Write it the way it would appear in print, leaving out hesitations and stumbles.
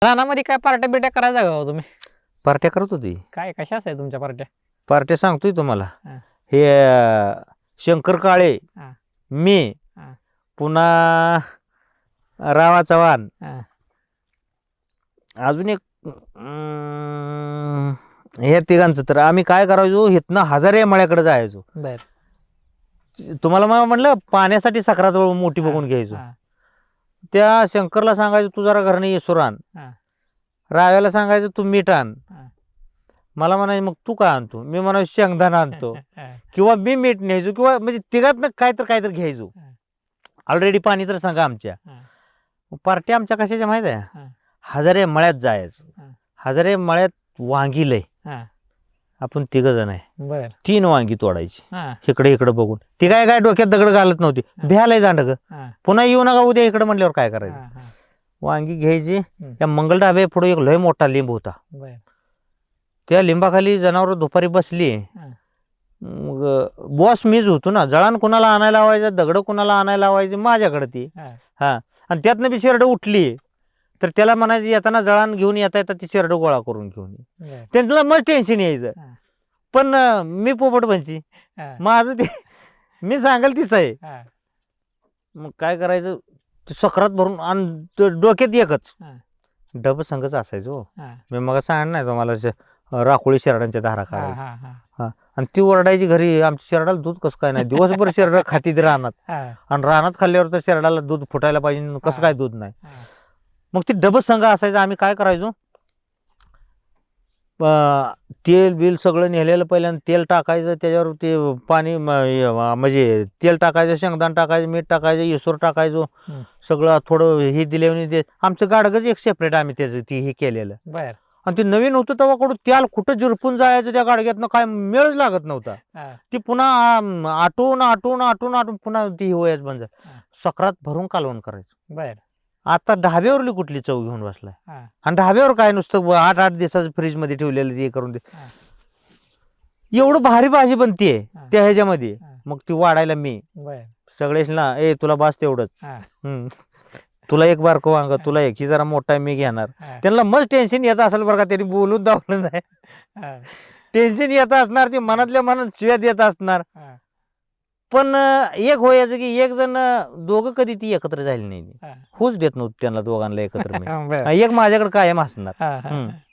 रानामध्ये काय पार्ट्या बिट्या करायचा का हो तुम्ही? पार्ट्या करत होती. काय कशा आहे तुमच्या पार्ट्या? पार्ट्या सांगतोय तुम्हाला. हा. हे शंकर काळे, हा. मी, हा. पुन्हा रावा चव्हाण, हा. अजून एक हे तिघांचं. तर आम्ही काय करायचो, इथनं हजारे मळ्याकडे जायचो. बर. तुम्हाला मग म्हटलं पाण्यासाठी सकराजवळ मोठी हा. बघून घ्यायचो. हा. त्या शंकरला सांगायचो तू जरा घरनं येसोर आण. हा. राव्याला सांगायचं तू मीठ आण. हा. मला म्हणायचं मग तू काय आणतो? मी म्हणायचो शेंगदाणा आणतो. हा. किंवा मी मीठ न्यायचो, किंवा म्हणजे तिघातनं काय तर घ्यायचो. हा. ऑलरेडी पाणी तर सांगा आमच्या. हा. पार्ट्या आमच्या कशाच्या माहित आहे? हा. हजारे मळ्यात जायचं. हा. हजारे मळ्यात वांगी लय. हा. आपण तिघ जण आहे. बर. 3 वांगी तोडायची. हा. इकडे इकडे बघून. ती काय डोक्यात दगड घालत नव्हती. हा. भ्यालय जांडग. हा. पुन्हा येऊ नका उद्या इकडे म्हणल्यावर काय करायचं. हा. हा. वांगी घ्यायची. हम्म. त्या मंगल डाबे पुढे एक लय मोठा लिंब होता. बर. त्या लिंबाखाली जनावर दुपारी बसली. हा. मग बॉस मीच होतो ना. जळान कुणाला आणायला लावायचं, दगड कुणाला आणायला लावायची, माझ्याकडे ती. हा. हा. आणि त्यातनं बी शेरडं उठली तर त्याला म्हणायचं येताना जळान घेऊन येता ती शेरडं गोळा करून घेऊन ये. बर. त्यांना मग टेन्शन यायचं. हा. पण मी पोपट बनची, हा. माझं ते मी सांगेल तीच आहे. हा. मग काय करायचं, ते सकरात भरून आणि डोक्यात एकच हा. डब संघच असायचो. हा. मी मग सांग नाही तुम्हाला राखोळी शेरडांच्या धारा हा. काढायच्या. हा. हा. आणि ती ओरडायची घरी, आमच्या शेरडाला दूध कसं काय नाही, दिवसभर शेरड खाती ती रानात. हा. आणि रानात खाल्ल्यावर तर शेरडाला दूध फुटायला पाहिजे, कसं काय दूध नाही. हा. मग ती डबल संघ असायचा. आम्ही काय करायचो, तेल बिल सगळं नेलेलं, पहिल्यांदा तेल टाकायचं, त्याच्यावर ते पाणी म्हणजे तेल टाकायचं, शेंगदाण टाकायचं, मीठ टाकायचं, येसूर टाकायचो. हम्म. सगळं थोडं हे दिल्याने ते आमचं गाडगच एक सेपरेट आम्ही त्याचं ती हे केलेलं. बर. आणि ते नवीन होतं तेव्हा कुठं त्याला कुठं झिरपून जायचं त्या गाडग्यातनं, काय मेळच लागत नव्हता. हा. ती पुन्हा आटून आटून आटून आटून पुन्हा ती होयाच बंद. हा. सकरात भरून कालवण करायचं. बर. आता ढाब्यावरली कुठली चव घेऊन बसलाय. हा. आणि ढाब्यावर काय नुसतं 8-8 दिवसाचं फ्रीज मध्ये ठेवलेलं ते करून दे. हा. एवढं भारी भाजी बनते हा. त्या ह्याच्यामध्ये. हा. मग ती वाढायला मी बर. सगळेच ना, ए तुला बास तेवढंच. हा. तुला एक बारको वांग, तुला एक, ही जरा मोठा मी घेणार. हा. त्यांना मग टेन्शन येत असेल बरं का, त्यांनी बोलून दावलं नाही. हा. टेन्शन येत असणार, ते मनातल्या मनात शिव्या देत असणार. हा. पण एक व्हायचं की एक जण दोघं कधी ती एकत्र झाली नाही. हा. होऊच देत नव्हतं त्यांना दोघांना एकत्र मी. बर. एक माझ्याकडे कायम असणार. हा. हा.